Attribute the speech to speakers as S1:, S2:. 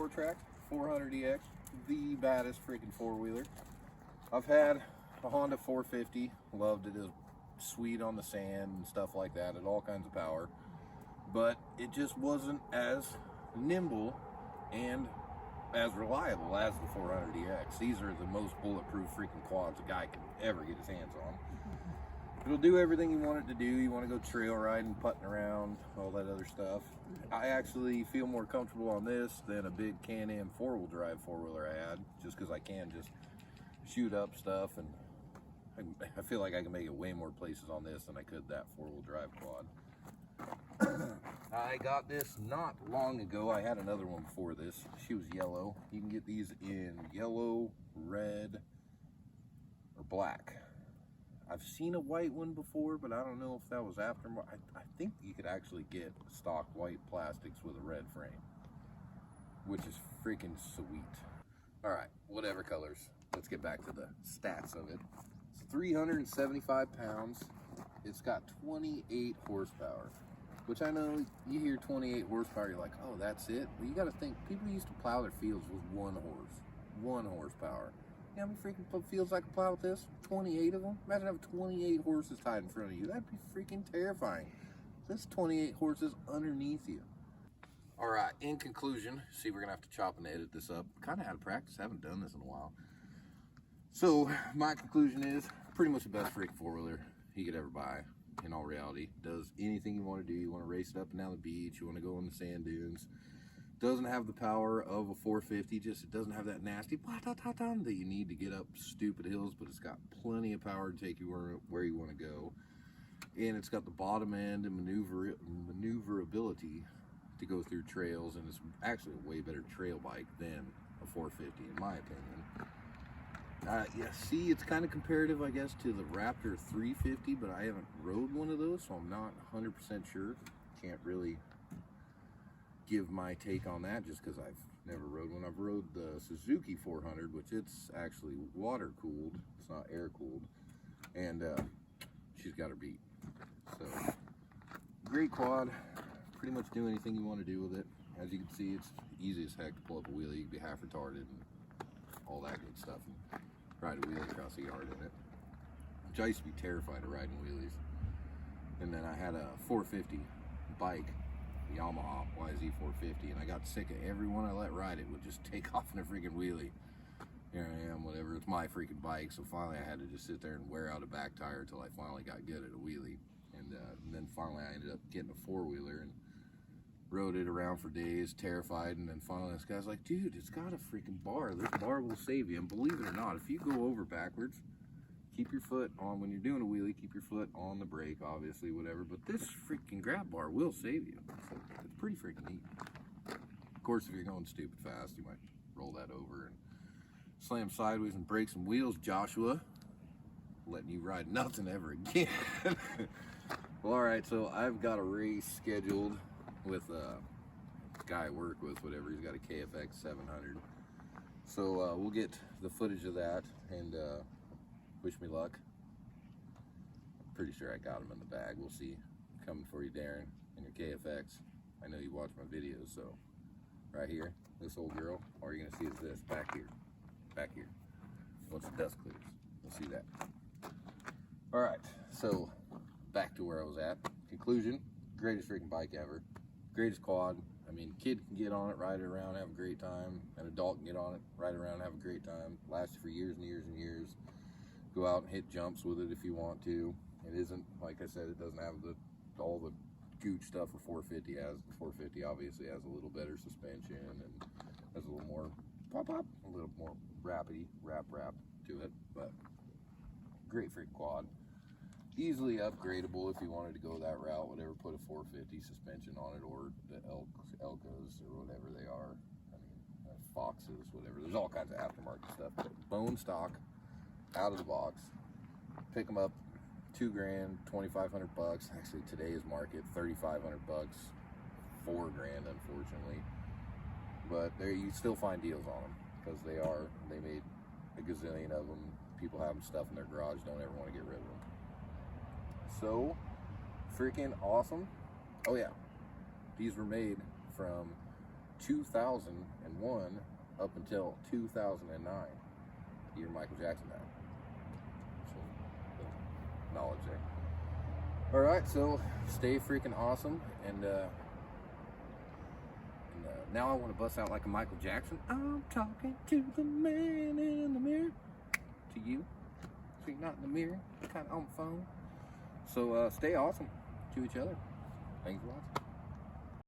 S1: Tortrac 400EX, the baddest freaking four-wheeler. I've had a Honda 450, loved it. It was sweet on the sand and stuff like that, had all kinds of power, but it just wasn't as nimble and as reliable as the 400EX. These are the most bulletproof freaking quads a guy can ever get his hands on. It'll do everything you want it to do. You want to go trail riding, putting around, all that other stuff. I actually feel more comfortable on this than a big Can-Am four-wheel drive four-wheeler I had, just because I can just shoot up stuff, and I feel like I can make it way more places on this than I could that four-wheel drive quad. I got this not long ago. I had another one before this. She was yellow. You can get these in yellow, red, or black. I've seen a white one before, but I don't know if that was aftermarket. I think you could actually get stock white plastics with a red frame, which is freaking sweet. All right, whatever colors. Let's get back to the stats of it. It's 375 pounds. It's got 28 horsepower, which I know you hear 28 horsepower, you're like, oh, that's it? But you got to think, people used to plow their fields with 1 horsepower. You know how many freaking fields I could plow with this? 28 of them? Imagine having 28 horses tied in front of you. That'd be freaking terrifying. There's 28 horses underneath you. All right, in conclusion, see, we're gonna have to chop and edit this up. Kind of out of practice, haven't done this in a while. So my conclusion is pretty much the best freaking four-wheeler you could ever buy. In all reality, does anything you want to do. You want to race it up and down the beach, you want to go on the sand dunes. Doesn't have the power of a 450, just it doesn't have that nasty that you need to get up stupid hills, but it's got plenty of power to take you where you want to go. And it's got the bottom end and maneuverability to go through trails, and it's actually a way better trail bike than a 450 in my opinion. Yeah, see, it's kind of comparative, I guess, to the Raptor 350, but I haven't rode one of those, so I'm not 100% sure. Can't really give my take on that just because I've never rode one. I've rode the Suzuki 400, which it's actually water cooled, it's not air cooled, and she's got her beat. So great quad, pretty much do anything you want to do with it. As you can see, it's easy as heck to pull up a wheelie. You can be half retarded and all that good stuff, and ride a wheelie across the yard in it, which I used to be terrified of riding wheelies. And then I had a 450 bike, Yamaha YZ 450, and I got sick of everyone I let ride it would just take off in a freaking wheelie. Here I am, whatever, it's my freaking bike, so finally I had to just sit there and wear out a back tire until I finally got good at a wheelie. And then finally I ended up getting a four-wheeler and rode it around for days, terrified, and then finally this guy's like, dude, it's got a freaking bar. This bar will save you. And believe it or not, if you go over backwards, keep your foot on, when you're doing a wheelie, keep your foot on the brake, obviously, whatever, but this freaking grab bar will save you. So it's pretty freaking neat. Of course, if you're going stupid fast, you might roll that over and slam sideways and break some wheels, Joshua. Letting you ride nothing ever again. Well, all right, so I've got a race scheduled with a guy I work with, whatever. He's got a KFX 700. So we'll get the footage of that, and wish me luck. Pretty sure I got him in the bag. We'll see. Coming for you, Darren, in your KFX. I know you watch my videos, so right here, this old girl, all you're gonna see is this, back here. Once the dust clears, you'll see that. All right, so back to where I was at. Conclusion, greatest freaking bike ever. Greatest quad. I mean, kid can get on it, ride it around, have a great time. An adult can get on it, ride around, have a great time. Lasts for years and years and years. Go out and hit jumps with it if you want to. It isn't, like I said, it doesn't have all the gooch stuff a 450 has. The 450 obviously has a little better suspension and has a little more pop, a little more rap to it. But great freaking quad. Easily upgradable if you wanted to go that route, whatever, put a 450 suspension on it, or the Elcos or whatever they are. I mean, Foxes, whatever. There's all kinds of aftermarket stuff. But bone stock, out of the box, pick them up, $2 grand, 2,500 bucks. Actually, today's market, 3,500 bucks, $4 grand, unfortunately. But there, you still find deals on them because they made a gazillion of them. People have them stuff in their garage, don't ever want to get rid of them. So freaking awesome. Oh yeah, these were made from 2001 up until 2009, the year Michael Jackson died. So, knowledge there. All right, so stay freaking awesome, and now I want to bust out like a Michael Jackson. I'm talking to the man in the mirror. To you. So you're not in the mirror, you're kind of on the phone. So stay awesome to each other. Thanks for watching.